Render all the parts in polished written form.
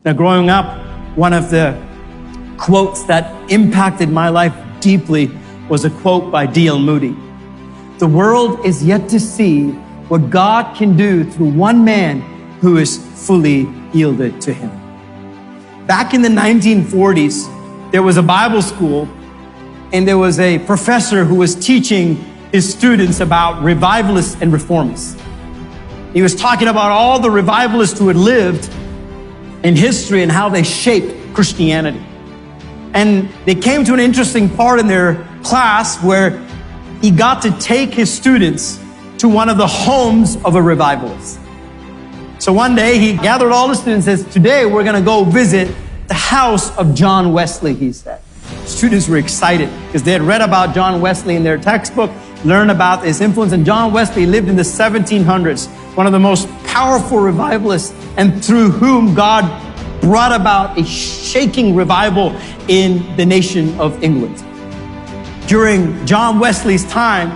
Now, growing up, one of the quotes that impacted my life deeply was a quote by D.L. Moody. The world is yet to see what God can do through one man who is fully yielded to him. Back in the 1940s, there was a Bible school, and there was a professor who was teaching his students about revivalists and reformists. He was talking about all the revivalists who had lived in history and how they shaped Christianity. And they came to an interesting part in their class where he got to take his students to one of the homes of a revivalist. So one day he gathered all the students and says, today we're going to go visit the house of John Wesley, he said. Students were excited because they had read about John Wesley in their textbook, learned about his influence. And John Wesley lived in the 1700s, one of the most powerful revivalists, and through whom God brought about a shaking revival in the nation of England. During John Wesley's time,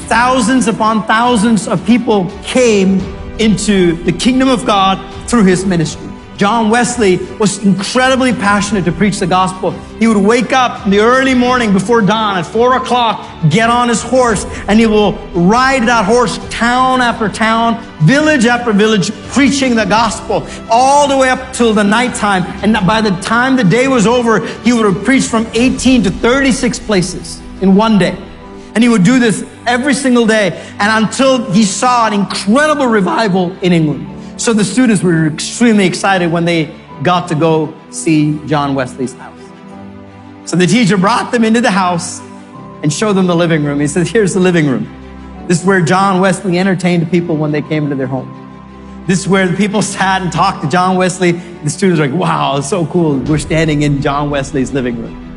thousands upon thousands of people came into the kingdom of God through his ministry. John Wesley was incredibly passionate to preach the gospel. He would wake up in the early morning before dawn at 4 o'clock, get on his horse, and he will ride that horse town after town, village after village, preaching the gospel all the way up till the nighttime. And by the time the day was over, he would have preached from 18 to 36 places in one day. And he would do this every single day, and until he saw an incredible revival in England. So the students were extremely excited when they got to go see John Wesley's house. So the teacher brought them into the house and showed them the living room. He said, here's the living room. This is where John Wesley entertained people when they came into their home. This is where the people sat and talked to John Wesley. The students were like, wow, it's so cool. We're standing in John Wesley's living room.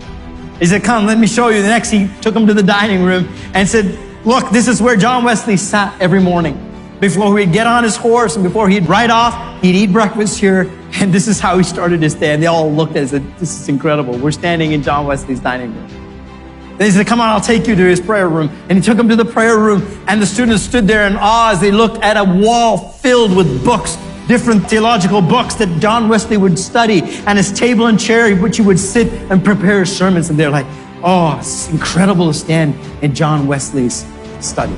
He said, come, let me show you. The next, he took them to the dining room and said, look, this is where John Wesley sat every morning. Before he'd get on his horse and before he'd ride off, he'd eat breakfast here. And this is how he started his day. And they all looked at it and said, this is incredible. We're standing in John Wesley's dining room. Then he said, come on, I'll take you to his prayer room. And he took them to the prayer room. And the students stood there in awe as they looked at a wall filled with books, different theological books that John Wesley would study, and his table and chair which he would sit and prepare his sermons. And they're like, oh, it's incredible to stand in John Wesley's study.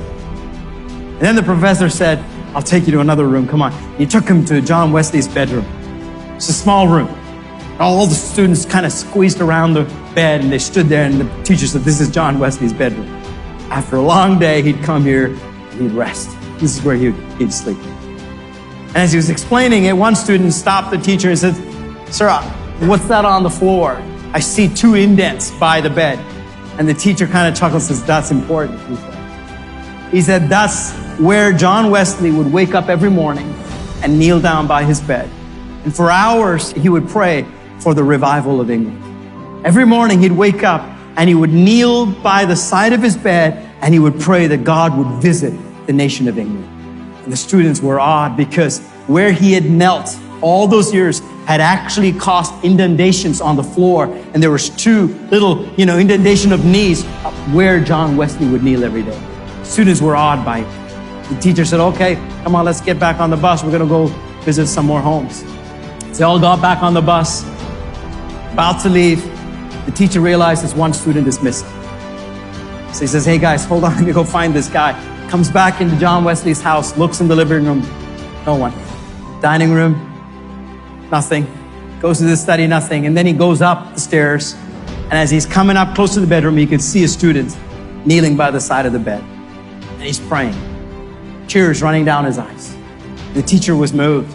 And then the professor said, I'll take you to another room, come on. He took him to John Wesley's bedroom. It's a small room. All the students kind of squeezed around the bed and they stood there, and the teacher said, this is John Wesley's bedroom. After a long day, he'd come here and he'd rest. This is where he'd sleep. And as he was explaining it, one student stopped the teacher and said, sir, what's that on the floor? I see 2 indents by the bed. And the teacher kind of chuckled and says, that's important, he said. He said, that's where John Wesley would wake up every morning and kneel down by his bed. And for hours, he would pray for the revival of England. Every morning, he'd wake up and he would kneel by the side of his bed and he would pray that God would visit the nation of England. And the students were awed because where he had knelt all those years had actually caused indentations on the floor. And there was 2 little, indentation of knees where John Wesley would kneel every day. Students were awed by it. The teacher said, okay, come on, let's get back on the bus. We're going to go visit some more homes. So they all got back on the bus, about to leave. The teacher realizes one student is missing. So he says, hey guys, hold on, let me go find this guy. Comes back into John Wesley's house, looks in the living room, no one. Dining room, nothing. Goes to the study, nothing. And then he goes up the stairs. And as he's coming up close to the bedroom, he could see a student kneeling by the side of the bed. And he's praying. Tears running down his eyes. The teacher was moved.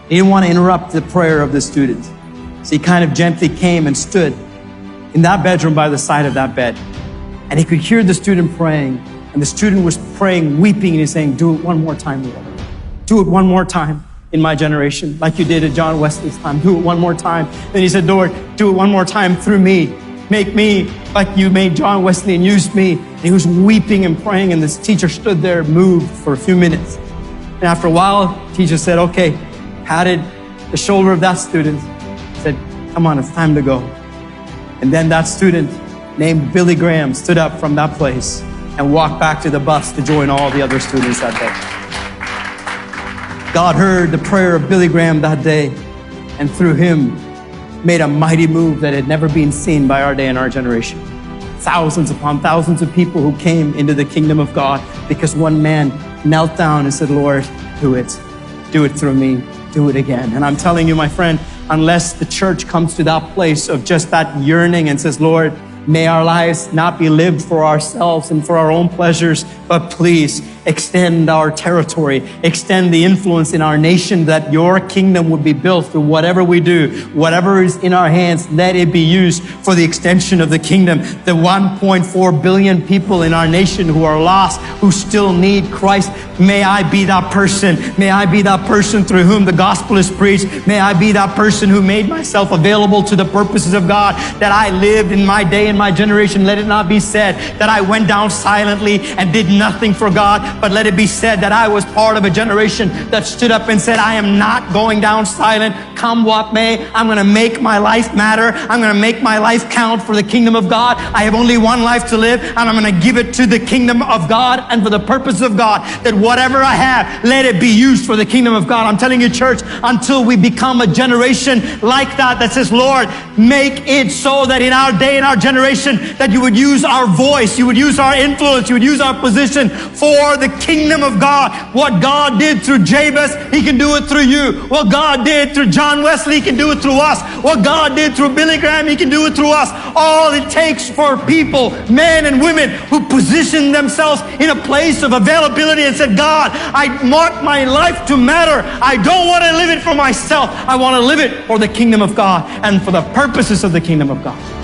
He didn't want to interrupt the prayer of the student. So he kind of gently came and stood in that bedroom by the side of that bed. And he could hear the student praying. And the student was praying, weeping, and he's saying, do it one more time, Lord. Do it one more time in my generation, like you did at John Wesley's time. Do it one more time. Then he said, Lord, do it one more time through me. Make me like you made John Wesley and used me. And he was weeping and praying, and this teacher stood there moved for a few minutes. And after a while, the teacher said, okay, patted the shoulder of that student, said, come on, it's time to go. And then that student named Billy Graham stood up from that place and walked back to the bus to join all the other students that day. God heard the prayer of Billy Graham that day. and through him made a mighty move that had never been seen by our day and our generation. Thousands upon thousands of people who came into the kingdom of God because one man knelt down and said, Lord, do it through me, do it again. And I'm telling you, my friend, unless the church comes to that place of just that yearning and says, Lord, may our lives not be lived for ourselves and for our own pleasures, but please extend our territory, extend the influence in our nation, that your kingdom would be built through whatever we do, whatever is in our hands, let it be used for the extension of the kingdom. The 1.4 billion people in our nation who are lost, who still need Christ, may I be that person. May I be that person through whom the gospel is preached. May I be that person who made myself available to the purposes of God, that I lived in my day and my generation. Let it not be said that I went down silently and did nothing for God, but let it be said that I was part of a generation that stood up and said, I am not going down silent. Come what may, I'm going to make my life matter. I'm going to make my life count for the kingdom of God. I have only one life to live, and I'm going to give it to the kingdom of God and for the purpose of God, that whatever I have, let it be used for the kingdom of God. I'm telling you, church, until we become a generation like that says, Lord, make it so that in our day and our generation, that you would use our voice, you would use our influence, you would use our position for the kingdom of God. What God did through Jabez, he can do it through you. What God did through John Wesley, he can do it through us. What God did through Billy Graham, he can do it through us. All it takes for people, men and women, who position themselves in a place of availability and said, God, I want my life to matter. I don't want to live it for myself. I want to live it for the kingdom of God and for the purposes of the kingdom of God.